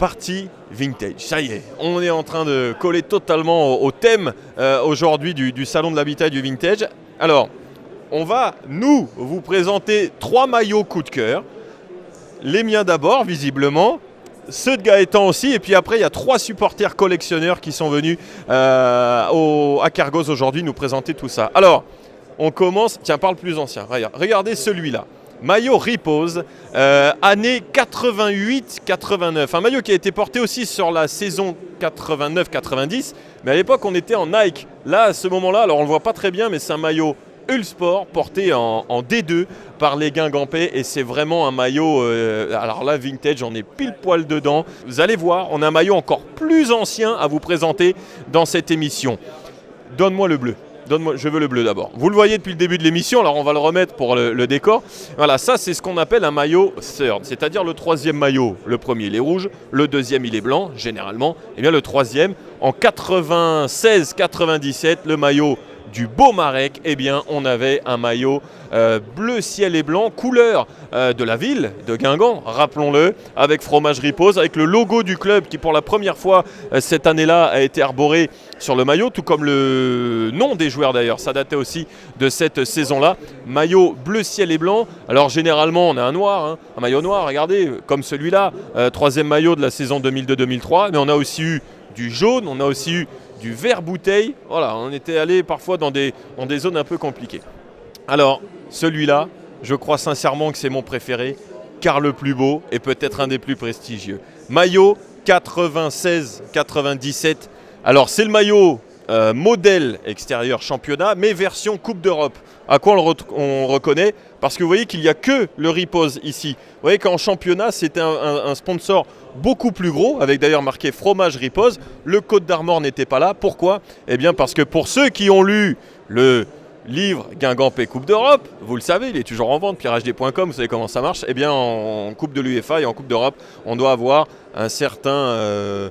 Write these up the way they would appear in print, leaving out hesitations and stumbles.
partie vintage. Ça y est, on est en train de coller totalement au thème aujourd'hui du salon de l'habitat du vintage. Alors, on va, nous, vous présenter 3 maillots coup de cœur. Les miens d'abord, visiblement. Ceux de Gaëtan aussi. Et puis après, il y a 3 supporters collectionneurs qui sont venus à Cargos aujourd'hui nous présenter tout ça. Alors, on commence. Tiens, par le plus ancien. Regardez celui-là. Maillot Repose, année 88-89. Un maillot qui a été porté aussi sur la saison 89-90. Mais à l'époque, on était en Nike. Là, à ce moment-là, alors on ne le voit pas très bien, mais c'est un maillot Ulsport porté en D2 par les Guingampais. Et c'est vraiment un maillot, alors là, vintage, on est pile poil dedans. Vous allez voir, on a un maillot encore plus ancien à vous présenter dans cette émission. Donne-moi le bleu. Je veux le bleu d'abord. Vous le voyez depuis le début de l'émission, alors on va le remettre pour le décor. Voilà, ça c'est ce qu'on appelle un maillot third, c'est-à-dire le 3e maillot. Le premier il est rouge, le 2e il est blanc, généralement. Et bien le 3e, en 96-97, le maillot du Beau Marek, eh bien on avait un maillot bleu ciel et blanc, couleur de la ville de Guingamp, rappelons-le, avec fromage Repose, avec le logo du club qui pour la première fois cette année-là a été arboré sur le maillot, tout comme le nom des joueurs d'ailleurs, ça datait aussi de cette saison-là. Maillot bleu ciel et blanc, alors généralement on a un noir, hein, un maillot noir, regardez, comme celui-là, 3e maillot de la saison 2002-2003, mais on a aussi eu du jaune, on a aussi eu du vert bouteille, voilà, on était allé parfois dans des zones un peu compliquées. Alors, celui-là, je crois sincèrement que c'est mon préféré, car le plus beau et peut-être un des plus prestigieux. Maillot 96-97. Alors, c'est le maillot modèle extérieur championnat, mais version Coupe d'Europe. À quoi on reconnaît? Parce que vous voyez qu'il n'y a que le Repose ici. Vous voyez qu'en championnat, c'était un sponsor beaucoup plus gros, avec d'ailleurs marqué fromage Repose. Le Côte d'Armor n'était pas là. Pourquoi? Eh bien parce que pour ceux qui ont lu le livre Guingampais Coupe d'Europe, vous le savez, il est toujours en vente, pierrehd.com, vous savez comment ça marche. Eh bien en Coupe de l'UEFA et en Coupe d'Europe, on doit avoir un certain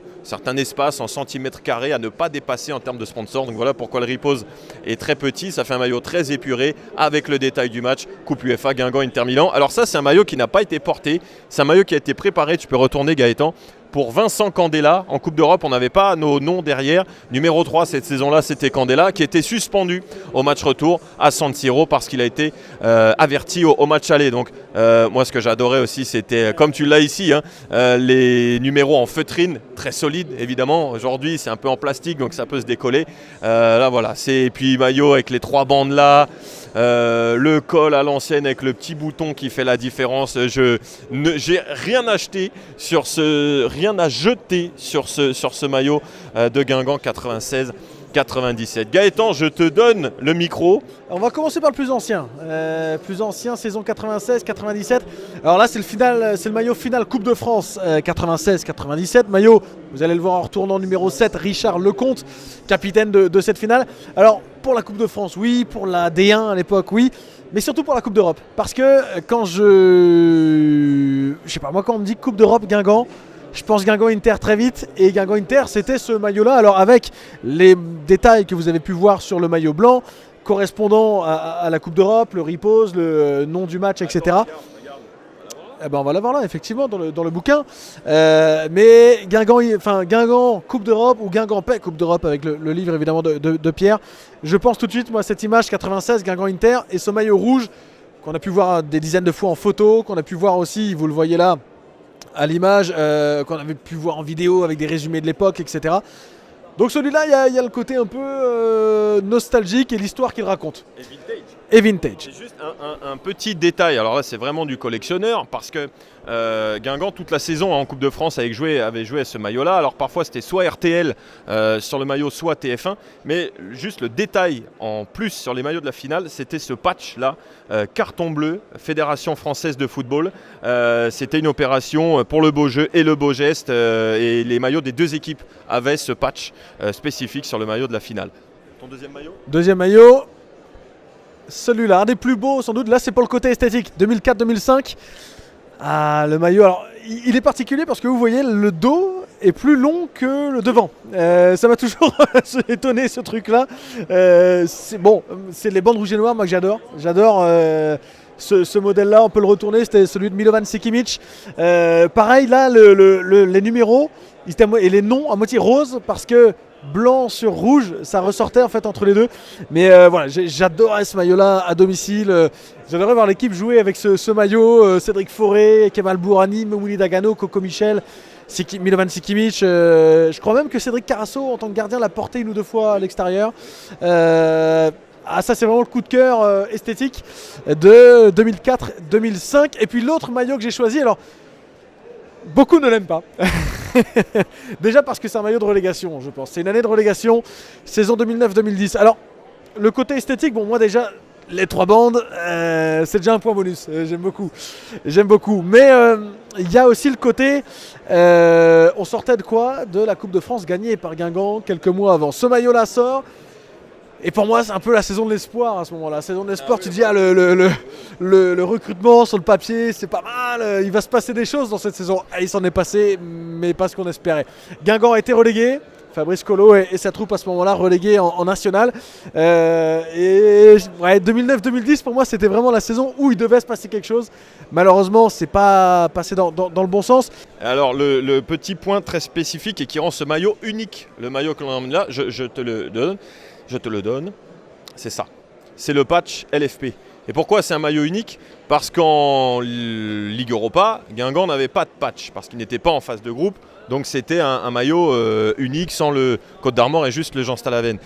espace en centimètres carrés à ne pas dépasser en termes de sponsor. Donc voilà pourquoi le Repose est très petit. Ça fait un maillot très épuré avec le détail du match Coupe UEFA Guingamp Inter Milan. Alors ça, c'est un maillot qui n'a pas été porté. C'est un maillot qui a été préparé. Tu peux retourner, Gaëtan. Pour Vincent Candela, en Coupe d'Europe, on n'avait pas nos noms derrière. Numéro 3 cette saison-là, c'était Candela, qui était suspendu au match retour à San Siro parce qu'il a été averti au match aller. Donc moi, ce que j'adorais aussi, c'était, comme tu l'as ici, hein, les numéros en feutrine, très solides évidemment. Aujourd'hui, c'est un peu en plastique, donc ça peut se décoller. Là, voilà. Et puis maillot avec les 3 bandes là. Le col à l'ancienne avec le petit bouton qui fait la différence. J'ai rien acheté sur rien à jeter sur ce maillot de Guingamp 96-97. Gaëtan, je te donne le micro. On va commencer par le plus ancien. Saison 96-97. Alors là, c'est le maillot final Coupe de France 96-97. Maillot, vous allez le voir en retournant, numéro 7, Richard Lecomte, capitaine de cette finale. Alors, pour la Coupe de France, oui. Pour la D1 à l'époque, oui. Mais surtout pour la Coupe d'Europe. Parce que quand je sais pas, moi quand on me dit Coupe d'Europe Guingamp, je pense Guingamp Inter très vite, et Guingamp Inter c'était ce maillot-là, alors avec les détails que vous avez pu voir sur le maillot blanc, correspondant à la Coupe d'Europe, le Repose, le nom du match, etc. Eh ben on va l'avoir là, effectivement, dans le bouquin. Mais Guingamp Coupe d'Europe ou Guingampais Coupe d'Europe avec le livre évidemment de Pierre. Je pense tout de suite, moi, cette image 96, Guingamp Inter et ce maillot rouge qu'on a pu voir des dizaines de fois en photo, qu'on a pu voir aussi, vous le voyez là, à l'image, qu'on avait pu voir en vidéo avec des résumés de l'époque, etc. Donc celui-là, il y a le côté un peu nostalgique et l'histoire qu'il raconte. Et vintage. C'est juste un petit détail, alors là c'est vraiment du collectionneur, parce que Guingamp toute la saison en Coupe de France avait joué à ce maillot-là. Alors parfois c'était soit RTL sur le maillot, soit TF1, mais juste le détail en plus sur les maillots de la finale, c'était ce patch-là, carton bleu, Fédération Française de Football. C'était une opération pour le beau jeu et le beau geste, et les maillots des deux équipes avaient ce patch spécifique sur le maillot de la finale. Ton deuxième maillot ? Deuxième maillot, celui-là, un des plus beaux sans doute. Là c'est pour le côté esthétique, 2004-2005. Ah, le maillot, alors il est particulier parce que vous voyez le dos est plus long que le devant. Ça m'a toujours étonné ce truc là. C'est les bandes rouges et noires, moi que j'adore. J'adore ce modèle-là, on peut le retourner, c'était celui de Milovan Sikimic. Pareil, là, les numéros et les noms à moitié rose parce que blanc sur rouge, ça ressortait en fait entre les deux. Mais voilà, j'adorais ce maillot-là à domicile. J'adorais voir l'équipe jouer avec ce maillot. Cédric Fauré, Kemal Bourani, Memouli Dagano, Coco Michel, Milovan Sikimic. Je crois même que Cédric Carasso, en tant que gardien, l'a porté 1 ou 2 fois à l'extérieur. Ça c'est vraiment le coup de cœur esthétique de 2004-2005. Et puis l'autre maillot que j'ai choisi, alors beaucoup ne l'aiment pas. Déjà parce que c'est un maillot de relégation, je pense. C'est une année de relégation, saison 2009-2010. Alors, le côté esthétique, bon, moi déjà, les 3 bandes, c'est déjà un point bonus. J'aime beaucoup. Mais il y a aussi le côté, on sortait de quoi? De la Coupe de France gagnée par Guingamp quelques mois avant. Ce maillot-là sort. Et pour moi, c'est un peu la saison de l'espoir à ce moment-là. La saison de l'espoir, tu dis, le recrutement sur le papier, c'est pas mal. Il va se passer des choses dans cette saison. Et il s'en est passé, mais pas ce qu'on espérait. Guingamp a été relégué. Fabrice Colo et sa troupe à ce moment-là relégués en national. Et ouais, 2009-2010, pour moi, c'était vraiment la saison où il devait se passer quelque chose. Malheureusement, c'est pas passé dans le bon sens. Alors, le petit point très spécifique et qui rend ce maillot unique, le maillot que l'on emmène là, je te le donne, c'est ça. C'est le patch LFP. Et pourquoi c'est un maillot unique? Parce qu'en Ligue Europa, Guingamp n'avait pas de patch, parce qu'il n'était pas en phase de groupe. Donc c'était un maillot unique, sans le Côte d'Armor et juste le Jean Stalavenne.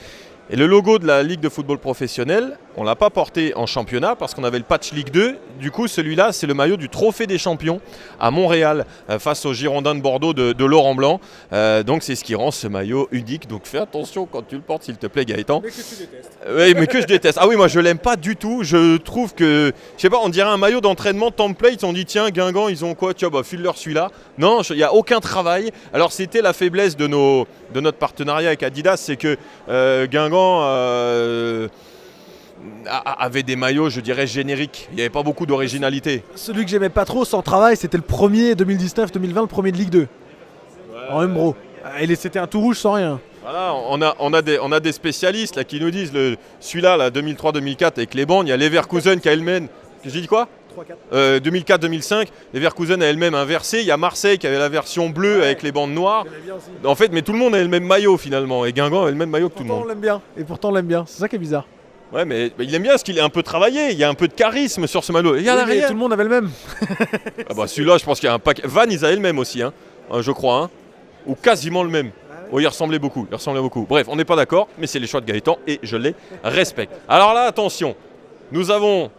Et le logo de la Ligue de football professionnel, on ne l'a pas porté en championnat parce qu'on avait le patch Ligue 2. Du coup, celui-là, c'est le maillot du Trophée des Champions à Montréal face aux Girondins de Bordeaux de Laurent Blanc. Donc c'est ce qui rend ce maillot unique. Donc fais attention quand tu le portes, s'il te plaît, Gaëtan. Mais que tu détestes. Oui, mais que je déteste. Ah oui, moi je l'aime pas du tout. Je trouve que, je sais pas, on dirait un maillot d'entraînement template. On dit tiens, Guingamp, ils ont quoi? Tiens, bah file-leur celui-là. Non, il n'y a aucun travail. Alors c'était la faiblesse de notre partenariat avec Adidas, c'est que Guingamp avait des maillots, je dirais, génériques. Il n'y avait pas beaucoup d'originalité. Celui que j'aimais pas trop sans travail, c'était le premier 2019-2020, le premier de Ligue 2. En Umbro. C'était un tout rouge sans rien. Voilà, on a des spécialistes là, qui nous disent celui-là, là, 2003-2004 avec les bandes, il y a Leverkusen qui a elle-même. J'ai dit quoi? 2004-2005, Leverkusen a elle-même inversé. Il y a Marseille qui avait la version bleue avec les bandes noires. En fait, mais tout le monde a le même maillot finalement. Et Guingamp a le même maillot que tout le monde. On l'aime bien. Et pourtant, on l'aime bien. C'est ça qui est bizarre. Ouais, mais il aime bien parce qu'il est un peu travaillé. Il y a un peu de charisme sur ce maillot. Il y en a rien. Tout le monde avait le même. Ah bah celui-là, je pense qu'il y a un paquet. Van, ils avaient le même aussi, hein, je crois. Hein. Ou quasiment le même. Oh, il ressemblait beaucoup. Bref, on n'est pas d'accord, mais c'est les choix de Gaëtan et je les respecte. Alors là, attention. Nous avons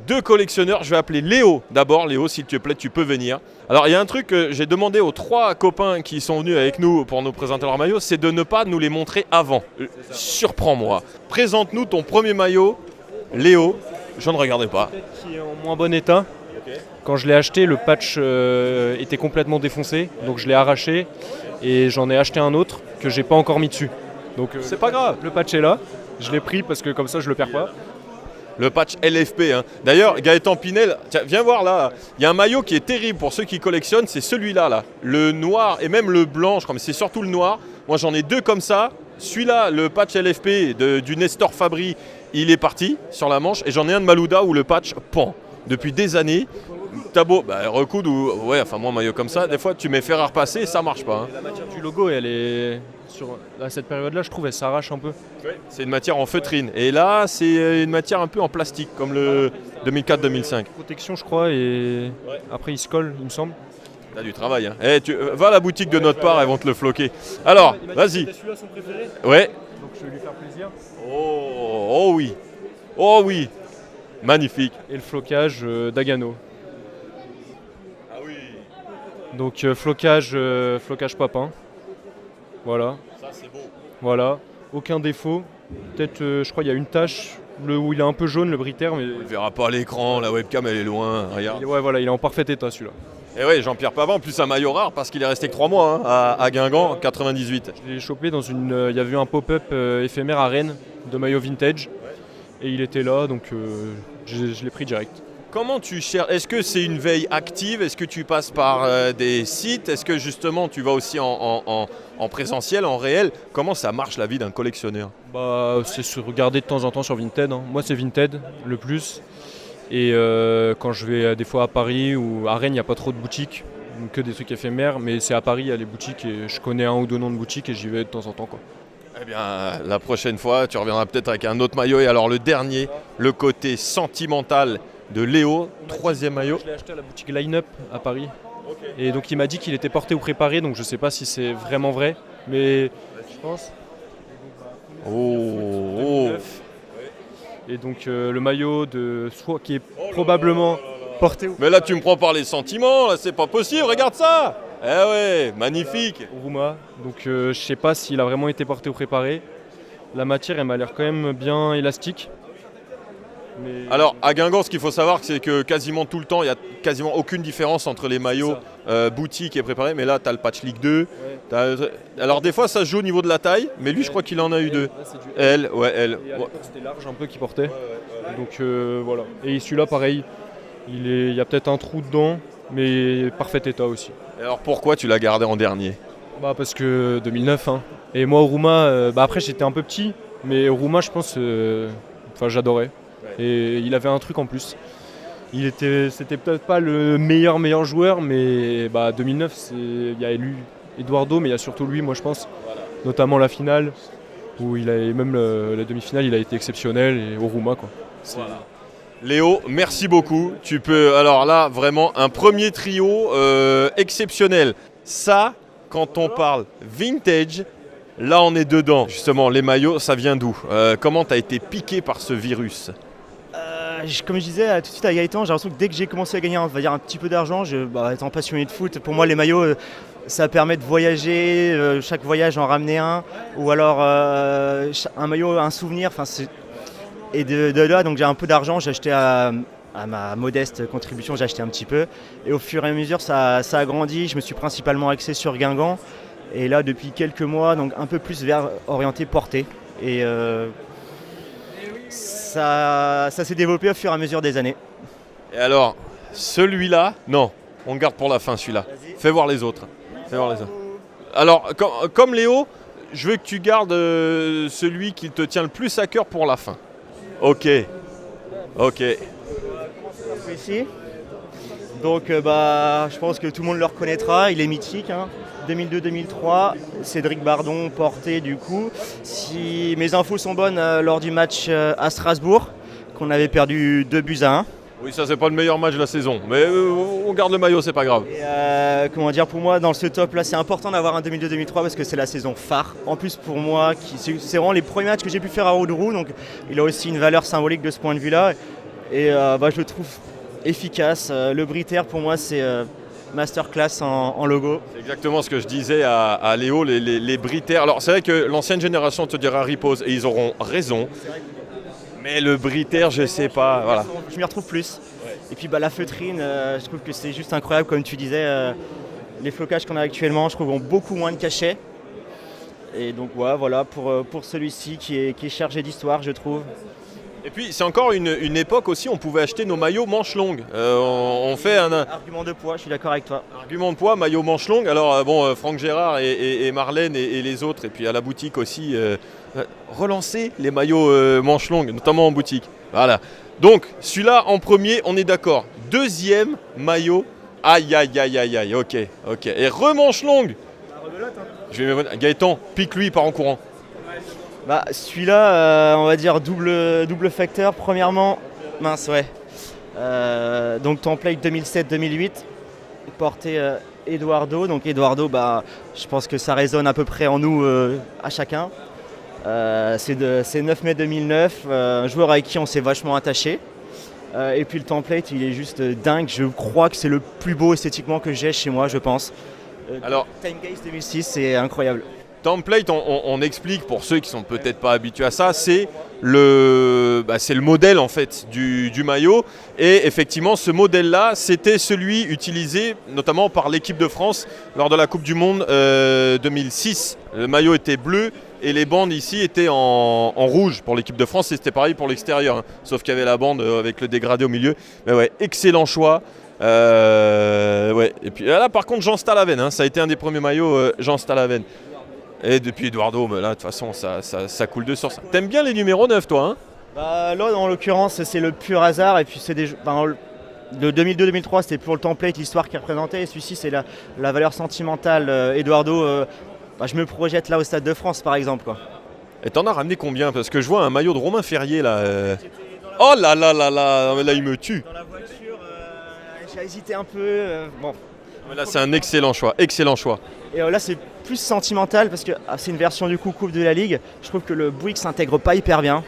2 collectionneurs, je vais appeler Léo d'abord. Léo, s'il te plaît, tu peux venir. Alors, il y a un truc que j'ai demandé aux 3 copains qui sont venus avec nous pour nous présenter leur maillot, c'est de ne pas nous les montrer avant. Surprends-moi. Présente-nous ton premier maillot, Léo. Je ne regardais pas. Qui est en moins bon état. Okay. Quand je l'ai acheté, le patch était complètement défoncé, donc je l'ai arraché et j'en ai acheté un autre que j'ai pas encore mis dessus. Donc c'est pas grave. Le patch est là. Je l'ai pris parce que comme ça, je le perds pas. Le patch LFP. Hein. D'ailleurs, Gaëtan Pinel, tiens, viens voir là. Il y a un maillot qui est terrible pour ceux qui collectionnent, c'est celui-là. Là. Le noir et même le blanc, je crois, mais c'est surtout le noir. Moi, j'en ai 2 comme ça. Celui-là, le patch LFP du Nestor Fabry, il est parti sur la manche. Et j'en ai un de Malouda où le patch pend depuis des années. T'as beau recoudre ou. Ouais, enfin, moi, un maillot comme ça, des fois, tu mets fer à repasser et ça marche pas. Hein. La matière du logo, elle est. À cette période-là, je trouve, elle s'arrache un peu. Ouais. C'est une matière en feutrine. Et là, c'est une matière un peu en plastique, comme le 2004-2005. Protection, je crois, et après, il se colle, il me semble. T'as du travail. Hein. Va à la boutique de notre part, elles vont te le floquer. Alors, vas-y. Celui-là son préféré. Ouais. Donc, je vais lui faire plaisir. Oh oui. Oh oui. Magnifique. Et le flocage d'Agano. Ah oui. Donc, flocage papin. Voilà. Ça, c'est beau. Voilà. Aucun défaut. Peut-être, je crois, il y a une tache où il est un peu jaune, le Briter. Mais... On ne verra pas à l'écran, la webcam, elle est loin. Regarde. Ouais, voilà, il est en parfait état, celui-là. Et ouais, Jean-Pierre Pavin, en plus un maillot rare parce qu'il est resté que 3 mois hein, à Guingamp, 98. Je l'ai chopé dans une... Il y avait eu un pop-up éphémère à Rennes de maillot vintage. Et il était là, donc je l'ai pris direct. Comment tu cherches? Est-ce que c'est une veille active? Est-ce que tu passes par des sites? Est-ce que justement tu vas aussi en présentiel, en réel? Comment ça marche la vie d'un collectionneur? C'est se regarder de temps en temps sur Vinted. Hein. Moi c'est Vinted le plus. Et quand je vais des fois à Paris ou à Rennes, il n'y a pas trop de boutiques, donc que des trucs éphémères, mais c'est à Paris, il y a les boutiques et je connais un ou deux noms de boutiques et j'y vais de temps en temps, quoi. Eh bien, la prochaine fois, tu reviendras peut-être avec un autre maillot. Et alors le dernier, le côté sentimental de Léo, troisième maillot. Je l'ai acheté à la boutique Line Up à Paris. Et donc il m'a dit qu'il était porté ou préparé, donc je ne sais pas si c'est vraiment vrai, mais je pense. Oh. Et donc le maillot de soit qui est probablement porté ou Mais là, tu me prends par les sentiments, là, c'est pas possible, regarde ça. Eh ouais, magnifique. Rouma. Donc je sais pas s'il a vraiment été porté ou préparé. La matière, elle m'a l'air quand même bien élastique. Mais... Alors à Guingamp, ce qu'il faut savoir, c'est que quasiment tout le temps, il n'y a quasiment aucune différence entre les maillots boutique et préparés. Mais là, tu as le patch Ligue 2. Ouais. Alors des fois, ça se joue au niveau de la taille, mais lui, je crois qu'il en a eu deux. Elle, ouais, elle. Et à l'époque, c'était large un peu qu'il portait. Donc voilà. Et celui-là, pareil, il y a peut-être un trou dedans, mais parfait état aussi. Et alors pourquoi tu l'as gardé en dernier? Bah parce que 2009. Hein. Et moi, au Rouma, après j'étais un peu petit, mais au Rouma, je pense, j'adorais. Et il avait un truc en plus. C'était peut-être pas le meilleur joueur, mais 2009, il y a Eduardo, mais il y a surtout lui, moi je pense. Notamment la finale, où même la demi-finale, il a été exceptionnel, et au Rouma, quoi. Léo, merci beaucoup. Tu peux, alors là, vraiment un premier trio exceptionnel. Ça, quand on parle vintage, là on est dedans. Justement, les maillots, ça vient d'où? Comment tu as été piqué par ce virus? Comme je disais tout de suite à Gaëtan, j'ai l'impression que dès que j'ai commencé à gagner un petit peu d'argent, étant passionné de foot, pour moi les maillots, ça permet de voyager, chaque voyage en ramener un, ou alors un maillot, un souvenir. Et de là, donc j'ai un peu d'argent, j'ai acheté à ma modeste contribution, j'ai acheté un petit peu. Et au fur et à mesure, ça a grandi, je me suis principalement axé sur Guingamp. Et là, depuis quelques mois, donc un peu plus orienté portée. Et ça s'est développé au fur et à mesure des années. Et alors, celui-là, non, on le garde pour la fin celui-là. Vas-y. Fais voir les autres. Alors, comme Léo, je veux que tu gardes celui qui te tient le plus à cœur pour la fin. Ok. Ici. Donc je pense que tout le monde le reconnaîtra, il est mythique. 2002-2003, Cédric Bardon porté du coup. Si mes infos sont bonnes, lors du match à Strasbourg, qu'on avait perdu 2-1. Oui, ça c'est pas le meilleur match de la saison, mais on garde le maillot, c'est pas grave. Et, pour moi, dans ce top-là, c'est important d'avoir un 2002-2003 parce que c'est la saison phare. En plus, pour moi, c'est vraiment les premiers matchs que j'ai pu faire à Roudroux, donc il a aussi une valeur symbolique de ce point de vue-là. Et je le trouve efficace. Le Britair, pour moi, c'est masterclass en logo. C'est exactement ce que je disais à Léo, les Britair. Alors c'est vrai que l'ancienne génération te dira repose et ils auront raison. Mais le Britair, je sais pas, voilà. Je m'y retrouve plus. Et puis la feutrine, je trouve que c'est juste incroyable, comme tu disais. Les flocages qu'on a actuellement, je trouve, ont beaucoup moins de cachet. Et donc voilà pour celui-ci qui est chargé d'histoire, je trouve. Et puis c'est encore une époque aussi, on pouvait acheter nos maillots manches longues. On fait un argument de poids, je suis d'accord avec toi. Argument de poids, maillot manches longues. Alors Franck Gérard et Marlène et les autres, et puis à la boutique aussi, relancer les maillots manches longues, notamment en boutique. Voilà. Donc celui-là en premier, on est d'accord. Deuxième maillot, aïe, ok. Et remanche longue. Gaëtan, pique-lui, part en courant. Celui-là, on va dire double facteur. Premièrement, donc template 2007-2008, porté Eduardo. Donc Eduardo, je pense que ça résonne à peu près en nous à chacun. C'est 9 mai 2009, un joueur avec qui on s'est vachement attaché. Et puis le template, il est juste dingue. Je crois que c'est le plus beau esthétiquement que j'ai chez moi, je pense. Alors, Time Gaze 2006, c'est incroyable. Template, on explique pour ceux qui sont peut-être pas habitués à ça, c'est le modèle en fait du maillot. Et effectivement, ce modèle-là, c'était celui utilisé notamment par l'équipe de France lors de la Coupe du Monde 2006. Le maillot était bleu et les bandes ici étaient en rouge pour l'équipe de France. Et c'était pareil pour l'extérieur, sauf qu'il y avait la bande avec le dégradé au milieu. Mais ouais, excellent choix. Et puis là, par contre, Jean Stalavenne, ça a été un des premiers maillots, Jean Stalavenne. Et depuis Eduardo, là, de toute façon, ça coule de source. T'aimes bien les numéros 9, toi, hein? Là, en l'occurrence, c'est le pur hasard. Et puis, c'est de 2002-2003, c'était pour le template, l'histoire qui représentait. Et celui-ci, c'est la valeur sentimentale. Eduardo, je me projette là au Stade de France, par exemple, quoi. Et t'en as ramené combien? Parce que je vois un maillot de Romain Ferrier là. Oh là là là là, mais là il me tue. Dans la voiture, j'ai hésité un peu. Mais là c'est un excellent choix, excellent choix. Et là, c'est plus sentimental parce que c'est une version du coup Coupe de la Ligue. Je trouve que le Bouygues s'intègre pas hyper bien.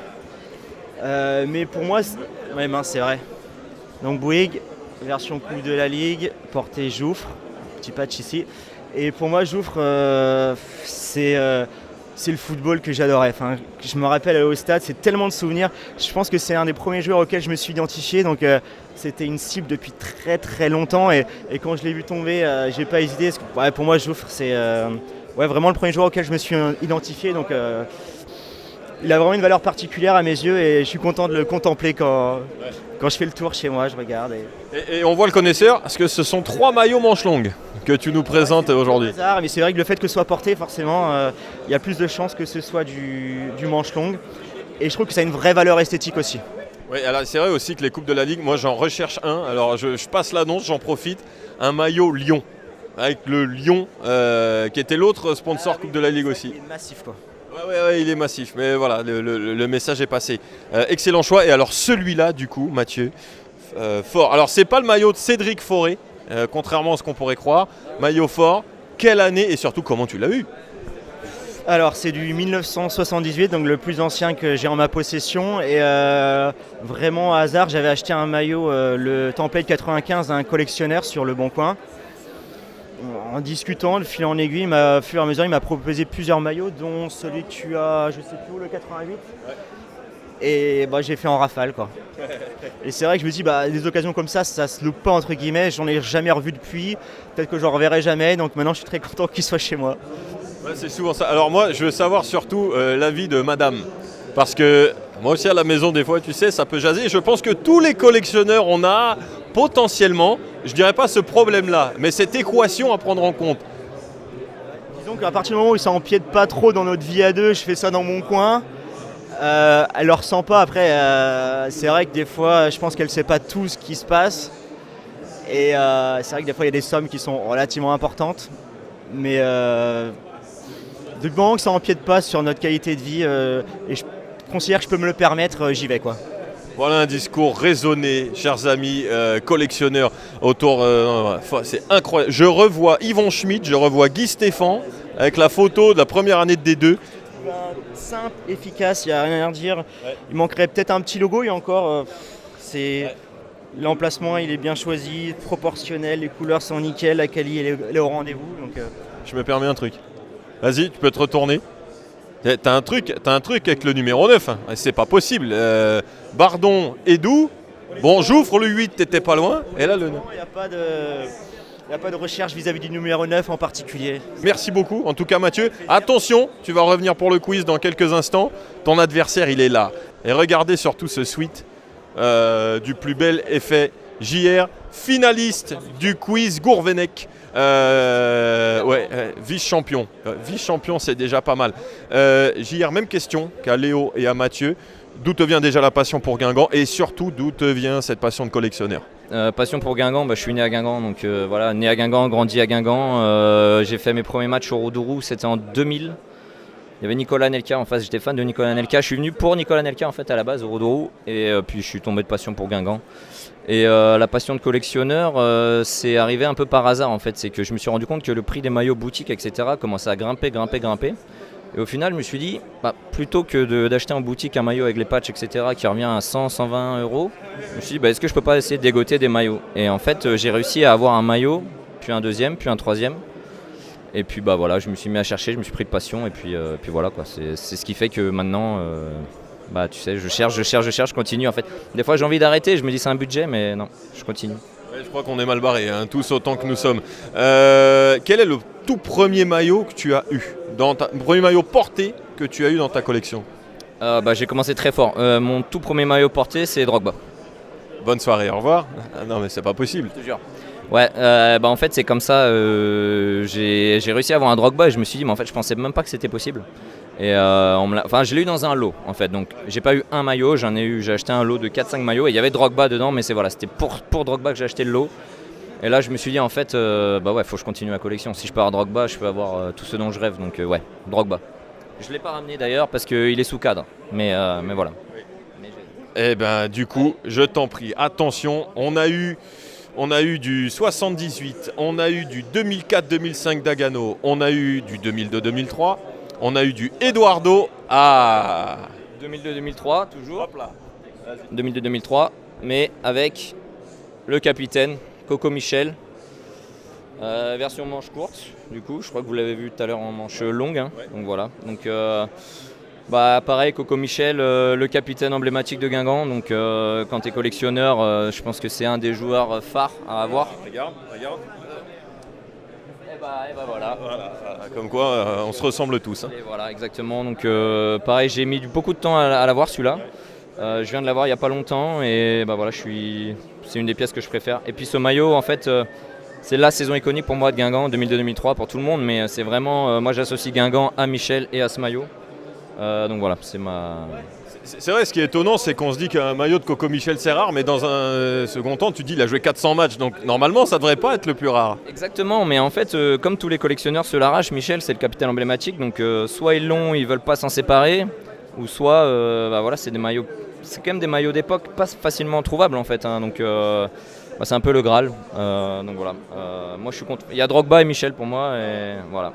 Mais pour moi, c'est vrai. Donc Bouygues, version Coupe de la Ligue, portée Jouffre, petit patch ici. Et pour moi, Jouffre, c'est le football que j'adorais. Enfin, je me rappelle aller au stade, c'est tellement de souvenirs. Je pense que c'est un des premiers joueurs auxquels je me suis identifié. Donc c'était une cible depuis très très longtemps. Et quand je l'ai vu tomber, j'ai pas hésité. Parce que, pour moi, Jouffre, c'est vraiment le premier joueur auquel je me suis identifié. Donc il a vraiment une valeur particulière à mes yeux et je suis content de le contempler quand je fais le tour chez moi, je regarde. Et on voit le connaisseur, parce que ce sont 3 maillots manches longues que tu nous présentes aujourd'hui. Mais c'est vrai que le fait que ce soit porté, forcément, il y a plus de chances que ce soit du manche longue. Et je trouve que ça a une vraie valeur esthétique aussi. Oui, alors c'est vrai aussi que les Coupes de la Ligue, moi j'en recherche un. Alors je passe l'annonce, j'en profite. Un maillot Lyon, avec le Lyon, qui était l'autre sponsor Coupe de la Ligue aussi. Il est massif, quoi. Ouais, il est massif, mais voilà, le message est passé. Excellent choix. Et alors celui-là, du coup, Mathieu, fort. Alors c'est pas le maillot de Cédric Forêt, contrairement à ce qu'on pourrait croire. Maillot fort. Quelle année et surtout comment tu l'as eu? Alors c'est du 1978, donc le plus ancien que j'ai en ma possession. Et vraiment à hasard, j'avais acheté un maillot, le template 95 à un collectionneur sur Le Bon Coin. En discutant, de fil en aiguille, au fur et à mesure, il m'a proposé plusieurs maillots, dont celui que tu as, je sais plus où, le 88. Ouais. Et j'ai fait en rafale, quoi. Et c'est vrai que je me dis, des occasions comme ça se loupe pas, entre guillemets. J'en ai jamais revu depuis. Peut-être que j'en reverrai jamais. Donc maintenant, je suis très content qu'il soit chez moi. Ouais, c'est souvent ça. Alors moi, je veux savoir surtout l'avis de madame. Parce que moi aussi à la maison, des fois, tu sais, ça peut jaser. Je pense que tous les collectionneurs, on a potentiellement, je dirais pas ce problème-là, mais cette équation à prendre en compte. Disons qu'à partir du moment où ça empiète pas trop dans notre vie à deux, je fais ça dans mon coin. Elle le ressent pas. Après, c'est vrai que des fois, je pense qu'elle sait pas tout ce qui se passe. Et c'est vrai que des fois, il y a des sommes qui sont relativement importantes. Mais du moment que ça empiète pas sur notre qualité de vie, et je considère que je peux me le permettre, j'y vais, quoi. Voilà un discours raisonné, chers amis collectionneurs, autour. C'est incroyable. Je revois Yvon Schmitt, je revois Guy Stéphane avec la photo de la première année de D2. Simple, efficace, il n'y a rien à dire. Ouais. Il manquerait peut-être un petit logo et encore, l'emplacement il est bien choisi, proportionnel, les couleurs sont nickel, la quali elle est au rendez-vous. Donc, Je me permets un truc. Vas-y, tu peux te retourner. T'as un truc avec le numéro 9, hein. C'est pas possible. Bardon, Edou, bon, Jouffre le 8, t'étais pas loin. Et là le 9. Il n'y a pas de recherche vis-à-vis du numéro 9 en particulier. Merci beaucoup, en tout cas Mathieu. Attention, tu vas revenir pour le quiz dans quelques instants. Ton adversaire, il est là. Et regardez surtout ce suite du plus bel effet JR, finaliste du quiz Gourvenec. Vice-champion. Vice-champion, c'est déjà pas mal. JR, même question qu'à Léo et à Mathieu. D'où te vient déjà la passion pour Guingamp et surtout d'où te vient cette passion de collectionneur? Passion pour Guingamp, je suis né à Guingamp, donc né à Guingamp, grandi à Guingamp. J'ai fait mes premiers matchs au Roudourou, c'était en 2000. Il y avait Nicolas Nelka en face, j'étais fan de Nicolas Nelka. Je suis venu pour Nicolas Nelka en fait à la base au Roudourou et puis je suis tombé de passion pour Guingamp. Et la passion de collectionneur, c'est arrivé un peu par hasard en fait. C'est que je me suis rendu compte que le prix des maillots boutiques, etc. commençait à grimper. Et au final, je me suis dit, plutôt que d'acheter en boutique un maillot avec les patchs, etc., qui revient à 100, 120 €, je me suis dit, est-ce que je peux pas essayer de dégoter des maillots? Et en fait, j'ai réussi à avoir un maillot, puis un deuxième, puis un troisième. Et puis je me suis mis à chercher, je me suis pris de passion, et puis voilà, quoi. C'est ce qui fait que maintenant, tu sais, je cherche, je continue en fait. Des fois, j'ai envie d'arrêter, je me dis c'est un budget, mais non, je continue. Ouais, je crois qu'on est mal barrés, hein, tous autant que nous sommes. Quel est le tout premier maillot que tu as eu, le premier maillot porté que tu as eu dans ta collection? J'ai commencé très fort. Mon tout premier maillot porté, c'est Drogba. Bonne soirée, au revoir. Non mais c'est pas possible. Je te jure. Ouais, en fait c'est comme ça, j'ai réussi à avoir un Drogba et je me suis dit, mais en fait je pensais même pas que c'était possible. Et je l'ai eu dans un lot en fait, donc j'ai pas eu un maillot, j'ai acheté un lot de 4-5 maillots et il y avait Drogba dedans, mais c'était pour Drogba que j'ai acheté le lot. Et là je me suis dit en fait, faut que je continue ma collection. Si je peux avoir Drogba, je peux avoir tout ce dont je rêve, donc Drogba. Je l'ai pas ramené d'ailleurs parce qu'il est sous cadre, mais voilà. Eh ben du coup, je t'en prie, attention, on a eu du 78, on a eu du 2004-2005 Dagano, on a eu du 2002-2003, on a eu du Eduardo à 2002-2003 toujours. 2002-2003, mais avec le capitaine Coco Michel, version manche courte. Du coup, je crois que vous l'avez vu tout à l'heure en manche longue. Hein. Ouais. Donc voilà. Donc pareil, Coco Michel, le capitaine emblématique de Guingamp. Donc quand tu es collectionneur, je pense que c'est un des joueurs phares à avoir. Regarde. Et voilà. Comme quoi, on se ressemble tous. Hein. Et voilà, exactement. Donc pareil, j'ai mis beaucoup de temps à l'avoir celui-là. Je viens de l'avoir il n'y a pas longtemps et voilà, c'est une des pièces que je préfère. Et puis ce maillot, en fait, c'est la saison iconique pour moi de Guingamp, 2002-2003 pour tout le monde, mais c'est vraiment, moi j'associe Guingamp à Michel et à ce maillot. Donc voilà, c'est ma... C'est vrai, ce qui est étonnant, c'est qu'on se dit qu'un maillot de Coco Michel c'est rare, mais dans un second temps, tu dis il a joué 400 matchs, donc normalement ça devrait pas être le plus rare. Exactement, mais en fait, comme tous les collectionneurs se l'arrachent, Michel c'est le capitaine emblématique, donc soit ils l'ont, ils veulent pas s'en séparer, ou soit c'est des maillots, c'est quand même des maillots d'époque pas facilement trouvables en fait, hein, donc c'est un peu le Graal. Donc voilà, moi je suis content. Il y a Drogba et Michel pour moi, et voilà.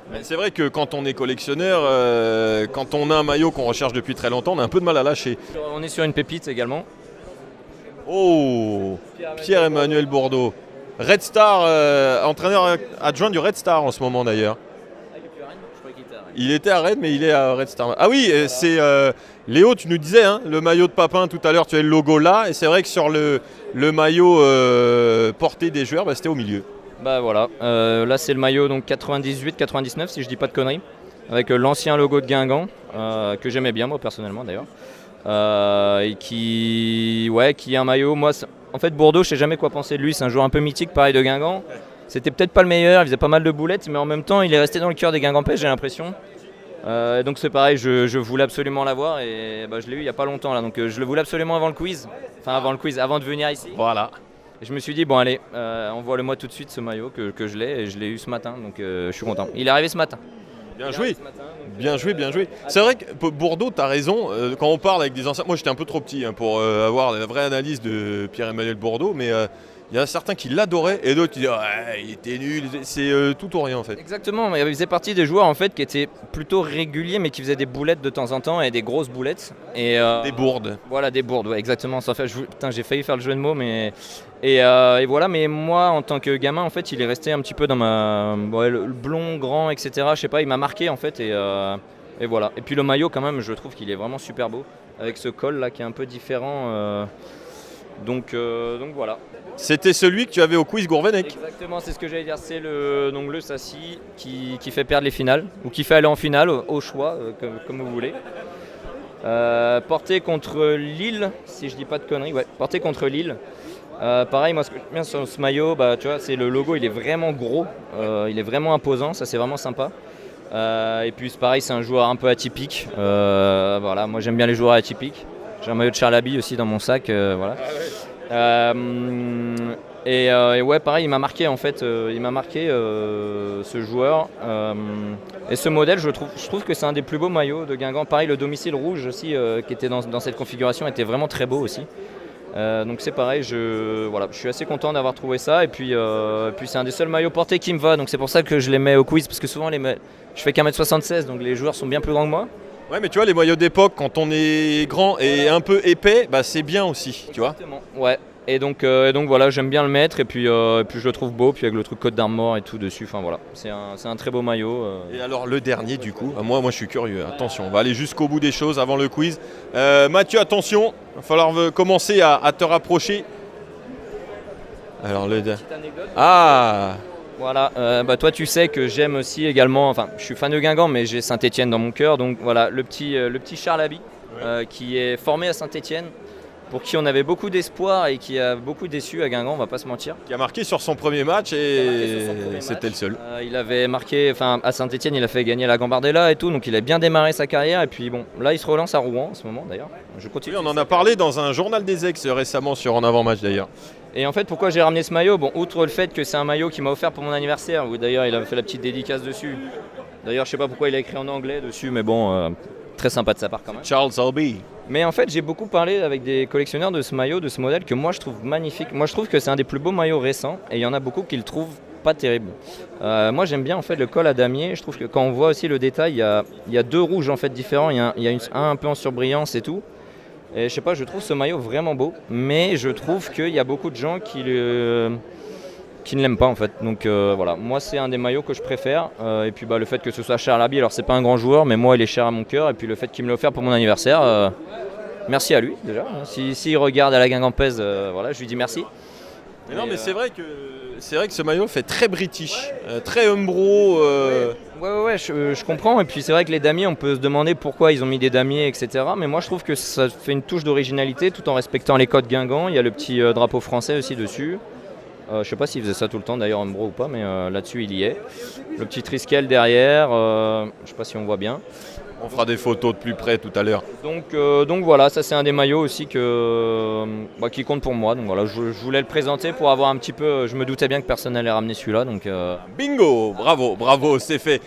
Mais c'est vrai que quand on est collectionneur, quand on a un maillot qu'on recherche depuis très longtemps, on a un peu de mal à lâcher. On est sur une pépite également. Oh, Pierre-Emmanuel Bourdeau. Red Star, entraîneur adjoint du Red Star en ce moment d'ailleurs. Il était à Rennes, mais il est à Red Star. Ah oui, c'est Léo, tu nous disais, hein, le maillot de Papin tout à l'heure, tu as le logo là, et c'est vrai que sur le maillot porté des joueurs, c'était au milieu. Voilà, là c'est le maillot donc 98-99 si je dis pas de conneries, avec l'ancien logo de Guingamp, que j'aimais bien moi personnellement d'ailleurs, et qui est un maillot, moi en fait Bourdeau je sais jamais quoi penser de lui, c'est un joueur un peu mythique pareil de Guingamp, c'était peut-être pas le meilleur, il faisait pas mal de boulettes, mais en même temps il est resté dans le cœur des Guingampais j'ai l'impression, donc c'est pareil, je voulais absolument l'avoir et je l'ai eu il y a pas longtemps là, donc je le voulais absolument avant de venir ici. Voilà. Et je me suis dit, bon allez, envoie-le-moi tout de suite ce maillot que je l'ai, et je l'ai eu ce matin, donc je suis content. Il est arrivé ce matin. Bien joué. C'est vrai que Bourdeau, tu as raison, quand on parle avec des anciens... Moi j'étais un peu trop petit pour avoir la vraie analyse de Pierre-Emmanuel Bourdeau, mais il y en a certains qui l'adoraient et d'autres qui disaient il était nul, c'est tout ou rien en fait. Exactement, mais il faisait partie des joueurs en fait qui étaient plutôt réguliers mais qui faisaient des boulettes de temps en temps et des grosses boulettes. Et, des bourdes. Voilà, des bourdes, ouais, exactement. J'ai failli faire le jeu de mots, mais... Et voilà, mais moi en tant que gamin en fait il est resté un petit peu dans le blond, grand, etc. Je sais pas, il m'a marqué en fait et voilà. Et puis le maillot quand même, je trouve qu'il est vraiment super beau avec ce col là qui est un peu différent. Donc voilà. C'était celui que tu avais au quiz Gourvenec. Exactement, c'est ce que j'allais dire. C'est le Sacy qui fait perdre les finales, ou qui fait aller en finale au choix, comme vous voulez. Porté contre Lille, si je dis pas de conneries, ouais, porté contre Lille. Pareil, moi ce que j'aime bien sur ce maillot, tu vois, c'est le logo, il est vraiment gros, il est vraiment imposant, ça c'est vraiment sympa. Et puis c'est pareil, c'est un joueur un peu atypique. Voilà, moi j'aime bien les joueurs atypiques. J'ai un maillot de Charlaby aussi dans mon sac, voilà. Et ouais, pareil, il m'a marqué en fait, ce joueur. Et ce modèle, je trouve que c'est un des plus beaux maillots de Guingamp. Pareil, le domicile rouge aussi, qui était dans cette configuration, était vraiment très beau aussi. Donc c'est pareil, je suis assez content d'avoir trouvé ça. Et puis c'est un des seuls maillots portés qui me va, donc c'est pour ça que je les mets au quiz, parce que souvent je fais qu'1m76, donc les joueurs sont bien plus grands que moi. Ouais, mais tu vois, les maillots d'époque, quand on est grand et un peu épais, c'est bien aussi, tu vois. Exactement, ouais. Et donc voilà, j'aime bien le mettre, et puis je le trouve beau, puis avec le truc Côte d'Armor et tout dessus, enfin voilà, c'est un très beau maillot. Et alors le dernier du coup, moi je suis curieux, attention, on va aller jusqu'au bout des choses avant le quiz. Mathieu, attention, il va falloir commencer à te rapprocher. Alors petite anecdote. Ah. Voilà, toi tu sais que j'aime aussi également, enfin je suis fan de Guingamp, mais j'ai Saint-Étienne dans mon cœur, donc voilà, le petit Charlaby, qui est formé à Saint-Étienne. pour qui on avait beaucoup d'espoir et qui a beaucoup déçu à Guingamp, on va pas se mentir. Qui a marqué sur son premier match et c'était le seul. Il avait marqué, enfin à Saint-Etienne, il a fait gagner la Gambardella et tout, donc il a bien démarré sa carrière. Et puis bon, là il se relance à Rouen en ce moment d'ailleurs. Je continue. Oui, on en a parlé dans un journal des ex récemment sur En avant-match d'ailleurs. Et en fait, pourquoi j'ai ramené ce maillot? Bon, outre le fait que c'est un maillot qu'il m'a offert pour mon anniversaire, où d'ailleurs il avait fait la petite dédicace dessus. D'ailleurs, je sais pas pourquoi il a écrit en anglais dessus, mais bon, très sympa de sa part quand même. Charles Albi. Mais en fait, j'ai beaucoup parlé avec des collectionneurs de ce maillot, de ce modèle que moi je trouve magnifique. Moi je trouve que c'est un des plus beaux maillots récents et il y en a beaucoup qui le trouvent pas terrible. Moi j'aime bien en fait le col à damier. Je trouve que quand on voit aussi le détail, il y a deux rouges en fait différents. Il y a un peu en surbrillance et tout. Et je sais pas, je trouve ce maillot vraiment beau. Mais je trouve qu'il y a beaucoup de gens qui ne l'aiment pas en fait. Donc voilà, moi c'est un des maillots que je préfère. Et puis le fait que ce soit Charles Albi, alors c'est pas un grand joueur, mais moi il est cher à mon cœur. Et puis le fait qu'il me l'ait offert pour mon anniversaire, merci à lui déjà. S'il regarde à la Guingampaise, voilà, je lui dis merci. Mais non, mais c'est vrai que ce maillot fait très british, très Umbro. Ouais, je comprends. Et puis c'est vrai que les damiers, on peut se demander pourquoi ils ont mis des damiers, etc. Mais moi je trouve que ça fait une touche d'originalité tout en respectant les codes Guingamp. Il y a le petit drapeau français aussi dessus. Je sais pas s'il faisait ça tout le temps d'ailleurs Umbro ou pas, mais là-dessus il y est. Le petit Triskel derrière, je sais pas si on voit bien. On fera des photos de plus près tout à l'heure. Donc voilà, ça c'est un des maillots aussi qui compte pour moi. Donc voilà, je voulais le présenter pour avoir un petit peu. Je me doutais bien que personne n'allait ramener celui-là. Donc Bingo, bravo, c'est fait.